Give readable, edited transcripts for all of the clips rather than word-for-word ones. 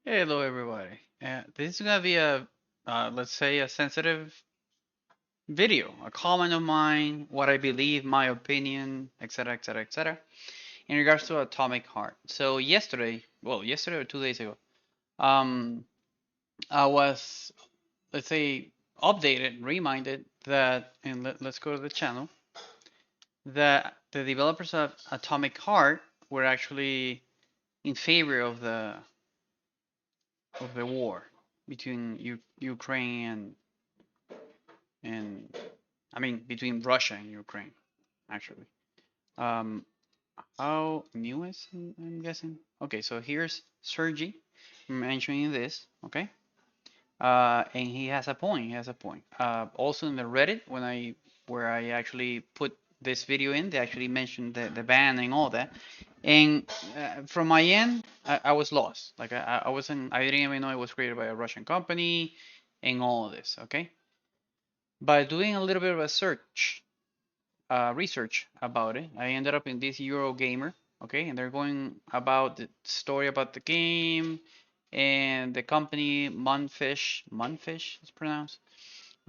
Hello, everybody. This is gonna be a, let's say, a sensitive video, a comment of mine, what I believe, my opinion, etc., etc., etc., in regards to atomic heart. So yesterday or 2 days ago, um, I was, let's say, updated, reminded that, and let's go to the channel, that the developers of Atomic Heart were actually in favor of the war between Ukraine and I mean between Russia and Ukraine actually. Um, how new is I'm guessing? Okay, so here's Sergi mentioning this. Okay, and he has a point. He has a point. Also in the Reddit where I actually put this video in, they actually mentioned the ban and all that. And from my end, I was lost. Like I wasn't, I didn't even know it was created by a Russian company and all of this. Okay, by doing a little bit of a research about it, I ended up in this Eurogamer. Okay, and they're going about the story about the game and the company Munfish is pronounced.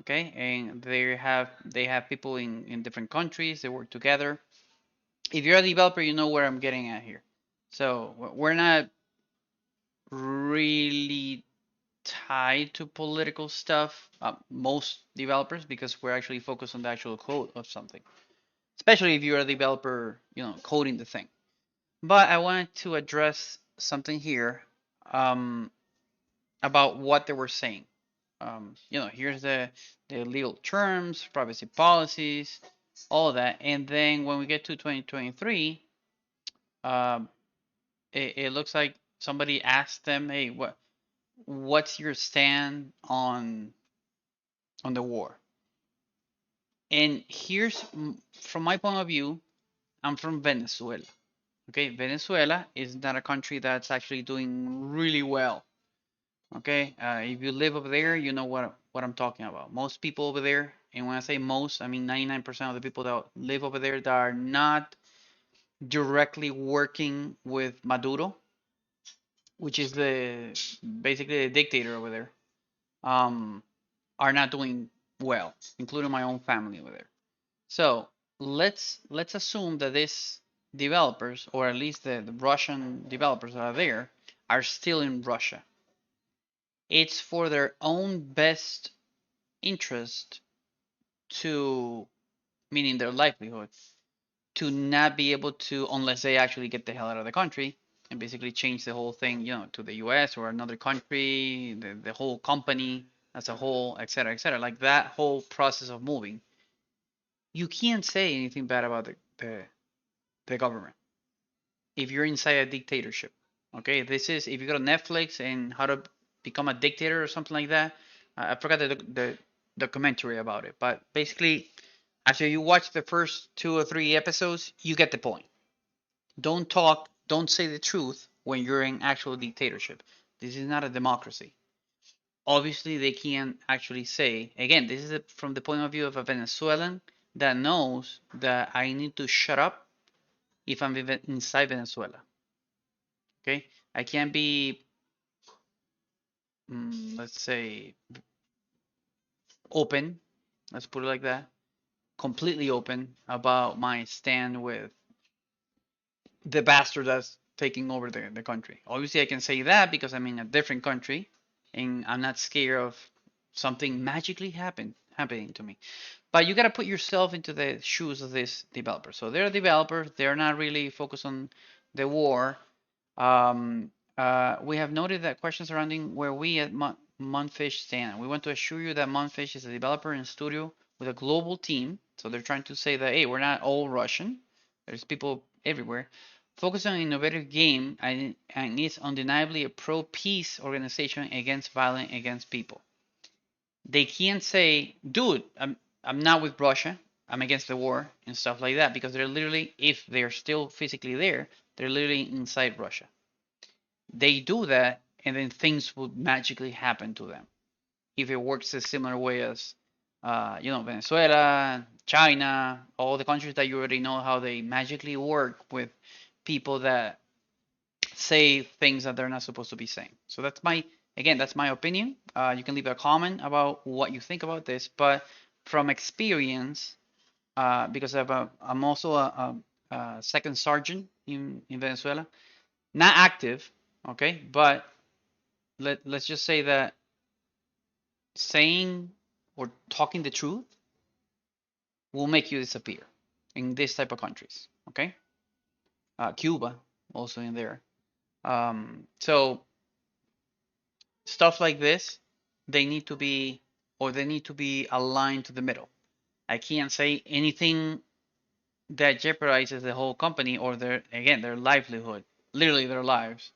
Okay, and they have people in different countries. They work together. If you're a developer, you know where I'm getting at here. So we're not really tied to political stuff, most developers, because we're actually focused on the actual code of something, especially if you're a developer, coding the thing. But I wanted to address something here, um, about what they were saying. Here's the legal terms, privacy policies, all of that. And then when we get to 2023, um, it looks like somebody asked them, "Hey, what's your stand on the war?" And here's from my point of view, I'm from Venezuela. Okay, Venezuela is not a country that's actually doing really well. Okay, if you live over there, you know what I'm talking about. Most people over there, and when I say most, I mean 99% of the people that live over there that are not directly working with Maduro, which is the basically the dictator over there, um, are not doing well, including my own family over there. So let's assume that these developers, or at least the Russian developers that are there, are still in Russia. It's for their own best interest to, meaning their livelihood, to not be able to, unless they actually get the hell out of the country and basically change the whole thing, to the US or another country, the whole company as a whole, et cetera, et cetera. Like that whole process of moving. You can't say anything bad about the government if you're inside a dictatorship. Okay, this is if you go to Netflix and how to become a dictator or something like that. I forgot the documentary about it, but basically, after you watch the first 2 or 3 episodes, you get the point. Don't say the truth when you're in actual dictatorship. This is not a democracy. Obviously, they can't actually say, again, this is from the point of view of a Venezuelan that knows that I need to shut up if I'm inside Venezuela. Okay, I can't be, let's say, open. Let's put it like that. Completely open about my stand with the bastard that's taking over the country. Obviously, I can say that because I'm in a different country and I'm not scared of something magically happening to me. But you got to put yourself into the shoes of this developer. So they're a developer. They're not really focused on the war. We have noted that questions surrounding where we at Monfish stand. We want to assure you that Monfish is a developer and studio with a global team. So they're trying to say that, hey, we're not all Russian. There's people everywhere. Focus on an innovative game and is undeniably a pro-peace organization against violence against people. They can't say, dude, I'm not with Russia. I'm against the war and stuff like that because they're literally, if they're still physically there, they're literally inside Russia. They do that, and then things would magically happen to them if it works a similar way as, Venezuela, China, all the countries that you already know how they magically work with people that say things that they're not supposed to be saying. So that's my opinion. You can leave a comment about what you think about this, but from experience, because I'm also a second sergeant in Venezuela, not active, okay, but let's just say that saying or talking the truth will make you disappear in this type of countries, okay? Cuba also in there. So stuff like this, they need to be aligned to the middle. I can't say anything that jeopardizes the whole company or their livelihood, literally their lives.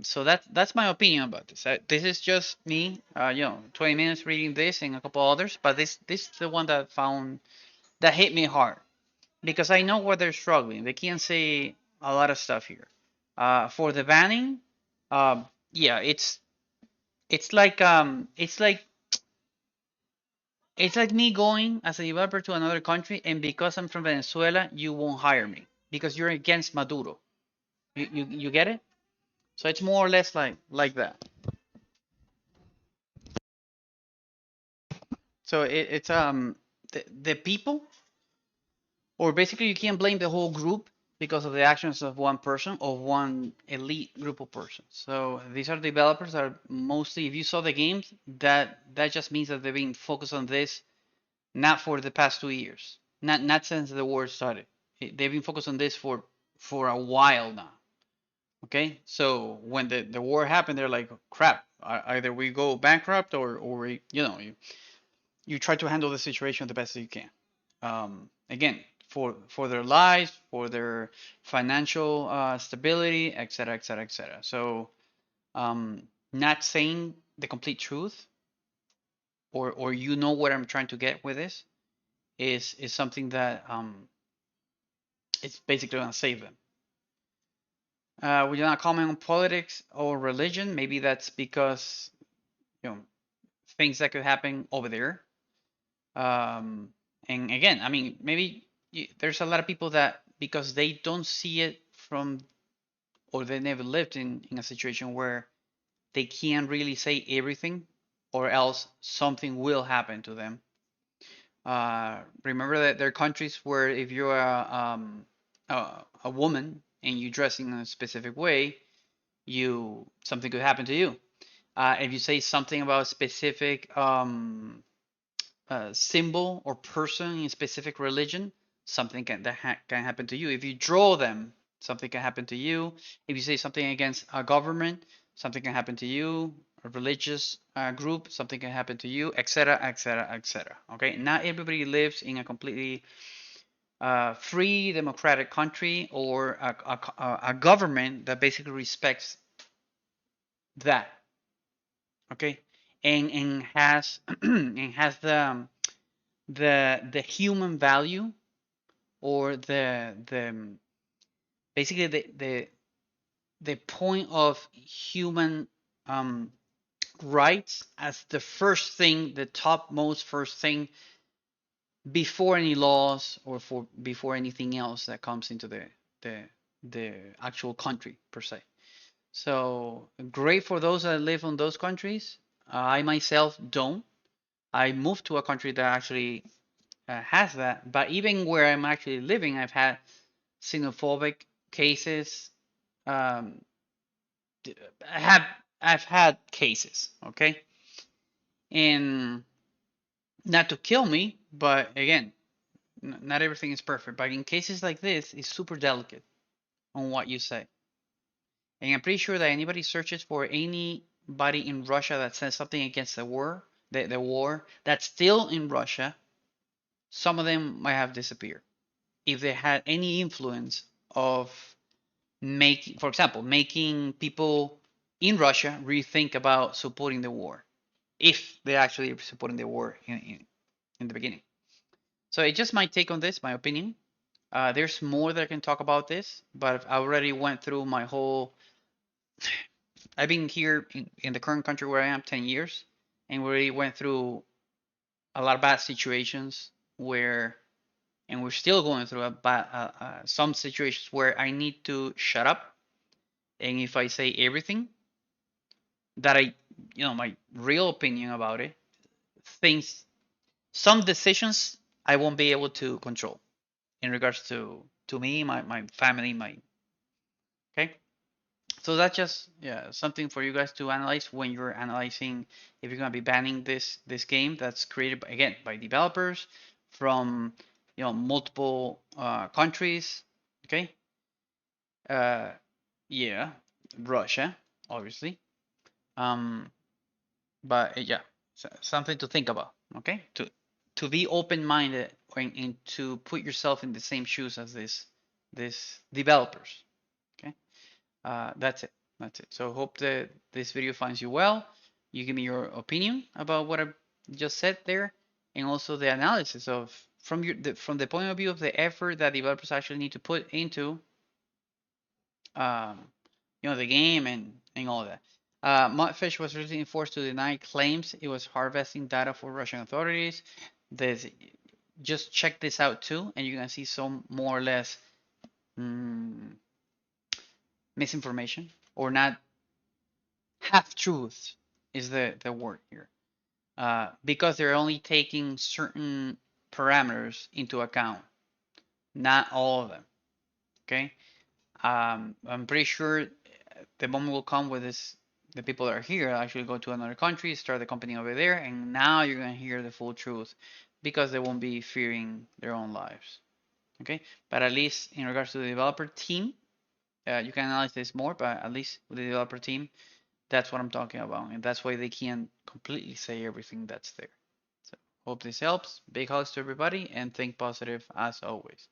So that's my opinion about this. This is just me, 20 minutes reading this and a couple others, but this is the one that hit me hard because I know where they're struggling. They can't say a lot of stuff here. For the banning, yeah, it's like it's like me going as a developer to another country, and because I'm from Venezuela, you won't hire me because you're against Maduro. You get it? So it's more or less like that. So it's the people, or basically you can't blame the whole group because of the actions of one person or one elite group of persons. So these are developers that are mostly, if you saw the games, that just means that they've been focused on this not for the past 2 years, not since the war started. They've been focused on this for a while now. Okay, so when the war happened, they're like, crap. Either we go bankrupt or you try to handle the situation the best you can. Again, for their lives, for their financial stability, etc., etc., etc. So, not saying the complete truth, or what I'm trying to get with this is something that it's basically gonna save them. We do not comment on politics or religion. Maybe that's because you know things that could happen over there. Um, and again, I mean, maybe there's a lot of people that because they don't see it from or they never lived in a situation where they can't really say everything or else something will happen to them. Remember that there are countries where if you're a woman and you dress in a specific way, you something could happen to you. If you say something about a specific symbol or person in a specific religion, something can happen to you. If you draw them, something can happen to you. If you say something against a government, something can happen to you. A religious group, something can happen to you, etc., etc., etc. Okay, not everybody lives in a completely free democratic country or a government that basically respects that. Okay, and has and has the human value or the basically the point of human um, rights as the first thing, the topmost first thing before any laws or for before anything else that comes into the the actual country per se. So great for those that live in those countries. I myself don't. I moved to a country that actually has that. But even where I'm actually living, I've had xenophobic cases. Um, I have I've had cases, okay, and not to kill me, but again, not everything is perfect. But in cases like this, it's super delicate on what you say. And I'm pretty sure that anybody searches for anybody in Russia that says something against the war that's still in Russia, some of them might have disappeared if they had any influence of making, for example, making people in Russia rethink about supporting the war, if they're actually supporting the war in the beginning. So it's just my take on this, my opinion. There's more that I can talk about this, but I already went through my whole. I've been here in the current country where I am 10 years, and we already went through a lot of bad situations where, and we're still going through some situations where I need to shut up And if I say everything that I, my real opinion about it, things, some decisions I won't be able to control in regards to me, my family, my okay. So that's just something for you guys to analyze when you're analyzing if you're gonna be banning this game that's created again by developers from multiple countries. Okay, uh, yeah, Russia, obviously. Um, but yeah, something to think about. Okay, to be open-minded and to put yourself in the same shoes as this developers. Okay. That's it. That's it. So hope that this video finds you well. You give me your opinion about what I just said there, and also the analysis of from the point of view of the effort that developers actually need to put into um, the game and all that. Mudfish was recently forced to deny claims it was harvesting data for Russian authorities. There's, just check this out too, and you're gonna see some more or less mm, misinformation or not half truth is the word here. Because they're only taking certain parameters into account, not all of them. Okay. I'm pretty sure the moment will come where the people that are here actually go to another country, start the company over there, and now you're gonna hear the full truth because they won't be fearing their own lives. Okay. But at least in regards to the developer team, you can analyze this more, but at least with the developer team, that's what I'm talking about, and that's why they can't completely say everything that's there. So hope this helps. Big hugs to everybody, and think positive as always.